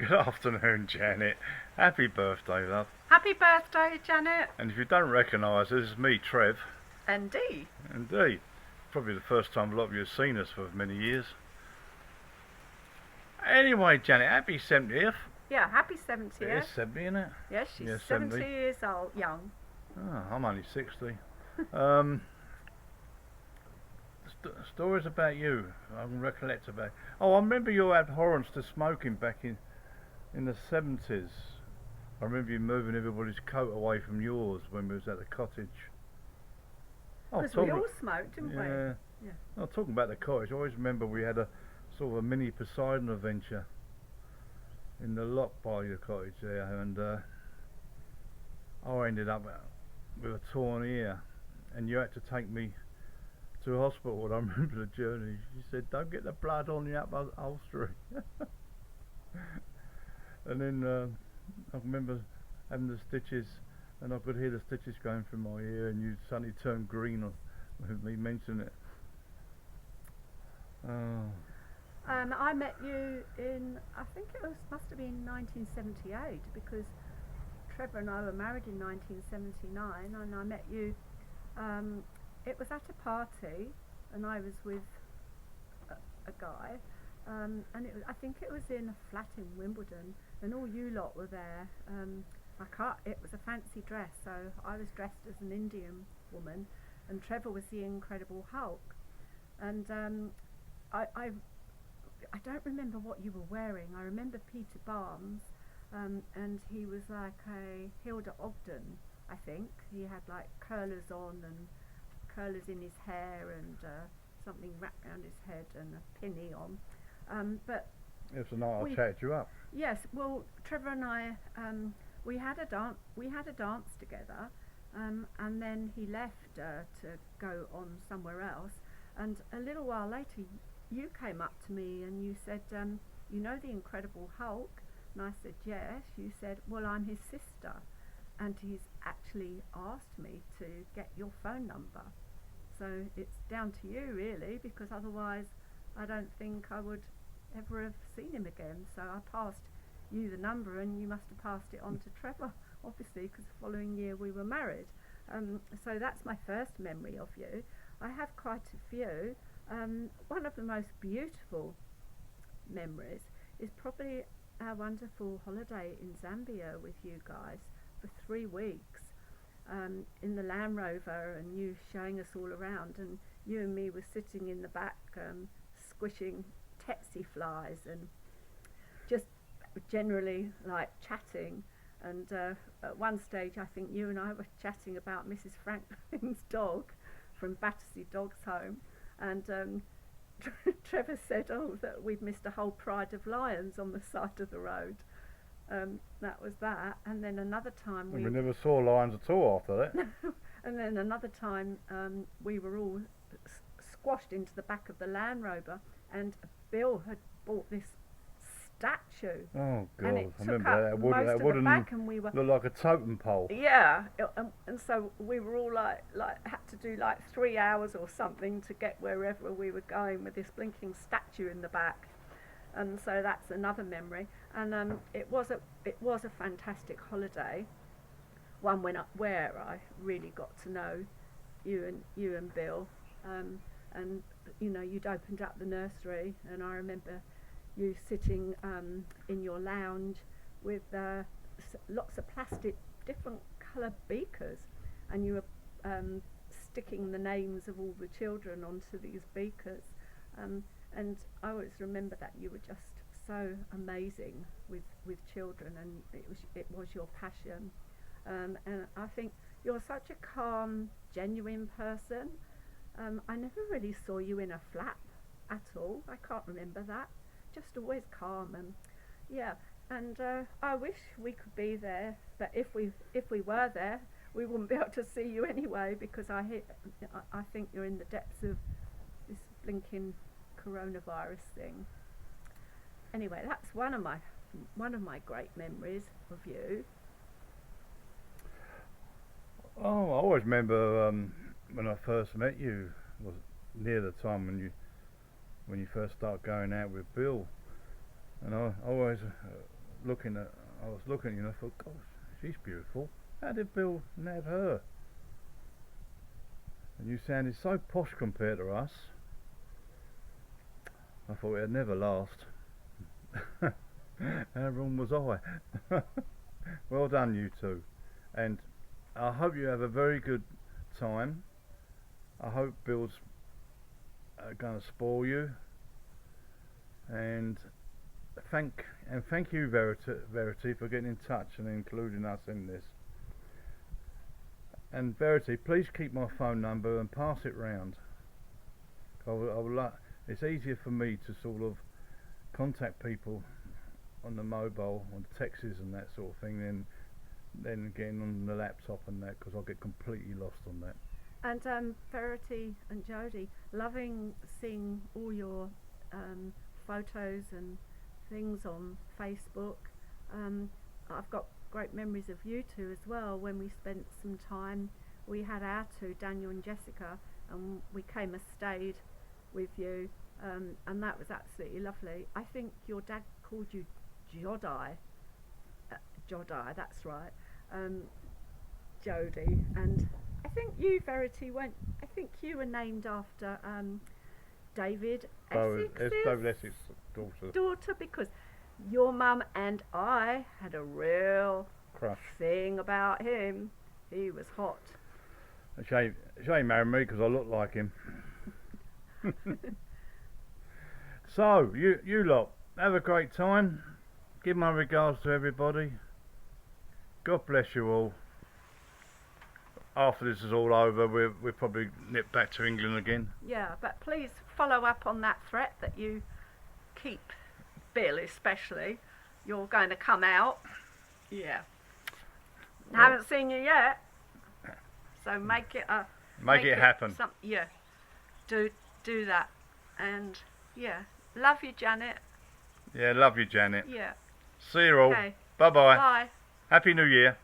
Good afternoon, Janet. Happy birthday, love. Happy birthday, Janet. And if you don't recognise, this is me, Trev. And Dee. Indeed. Probably the first time a lot of you have seen us for many years. Anyway, Janet, happy 70th. Yeah, happy 70th. It is 70, isn't it? Yes, she's Yeah, 70 70. years old, young. Oh, I'm only 60. Stories about you. I can recollect about. Oh, I remember your abhorrence to smoking back in the 70s. I remember you moving everybody's coat away from yours when we was at the cottage. Because we all smoked, didn't yeah. we? Yeah. Oh, talking about the cottage, I always remember we had a sort of a mini Poseidon adventure in the lock by your cottage there, and I ended up with a torn ear, and you had to take me to hospital. And I remember the journey. She said, "Don't get the blood on the upholstery." And then I remember having the stitches, and I could hear the stitches going through my ear, and you suddenly turned green with me mentioning it. Oh. I met you in, I think must have been 1978, because Trevor and I were married in 1979, and I met you, it was at a party, and I was with a guy, and I think it was in a flat in Wimbledon, and all you lot were there. It was a fancy dress, so I was dressed as an Indian woman, and Trevor was the Incredible Hulk, and I don't remember what you were wearing. I remember Peter Barnes, and he was like a Hilda Ogden, I think. He had like curlers on and curlers in his hair, and something wrapped around his head and a pinny on. But It was the night I chatted you up. yes, well, Trevor and I, we had a dance together, and then he left to go on somewhere else. And a little while later, you came up to me and you said, "You know the Incredible Hulk?" And I said, "Yes." You said, "Well, I'm his sister, and he's actually asked me to get your phone number. So it's down to you, really, because otherwise I don't think I would ever have seen him again." So I passed you the number, and you must have passed it on to Trevor, obviously, because the following year we were married. So that's my first memory of you. I have quite a few. One of the most beautiful memories is probably our wonderful holiday in Zambia with you guys for 3 weeks, in the Land Rover, and you showing us all around, and you and me were sitting in the back, squishing tsetse flies and just generally like chatting. And at one stage I think you and I were chatting about Mrs. Franklin's dog from Battersea Dogs Home, and Trevor said, "Oh, that we've missed a whole pride of lions on the side of the road." That was that. And then another time We never saw lions at all after that. and then another time we were all squashed into the back of the Land Rover, and Bill had bought this statue. Oh God, And it I took remember up that. most of the back, and we were Looked like a totem pole. yeah, and so we were all like had to do like 3 hours or something to get wherever we were going with this blinking statue in the back. And so that's another memory. And it was a fantastic holiday, one where I really got to know you and Bill, and you know, you'd opened up the nursery, and I remember you sitting in your lounge with lots of plastic, different colour beakers, and you were sticking the names of all the children onto these beakers, and I always remember that you were just so amazing with children, and it was your passion, and I think you're such a calm, genuine person. I never really saw you in a flap at all. I can't remember that. Just always calm, and yeah. And I wish we could be there, but if we were there, we wouldn't be able to see you anyway, because I think you're in the depths of this blinking coronavirus thing. Anyway, that's one of my great memories of you. Oh, I always remember when I first met you, was near the time when you first started going out with Bill, and I always looking at you and I thought, gosh, she's beautiful. How did Bill nab her? And you sounded so posh compared to us. I thought it'd never last. How wrong was I? Well done, you two. And I hope you have a very good time. I hope Bill's going to spoil you. And thank you, Verity, for getting in touch and including us in this. And Verity, please keep my phone number and pass it round. It's easier for me to sort of contact people on the mobile, on texts and that sort of thing, than getting on the laptop and that, because I'll get completely lost on that. And Verity and Jodie, loving seeing all your photos and things on Facebook. I've got great memories of you two as well. When we spent some time, we had our two, Daniel and Jessica, and we came and stayed with you, and that was absolutely lovely. I think your dad called you Jodie, that's right, Jodie, and I think you, Verity, I think you were named after David Essex's daughter, because your mum and I had a real crush thing about him. He was hot. A shame he married me because I look like him. So you lot have a great time. Give my regards to everybody. God bless you all. After this is all over, we'll probably nip back to England again. Yeah, but please follow up on that threat that you keep, Bill especially. You're going to come out. Yeah. Well, Haven't seen you yet. So make it happen. Yeah. Do that. And yeah. Love you, Janet. Yeah, love you, Janet. Yeah. See you all. Okay. Bye-bye. Bye. Happy New Year.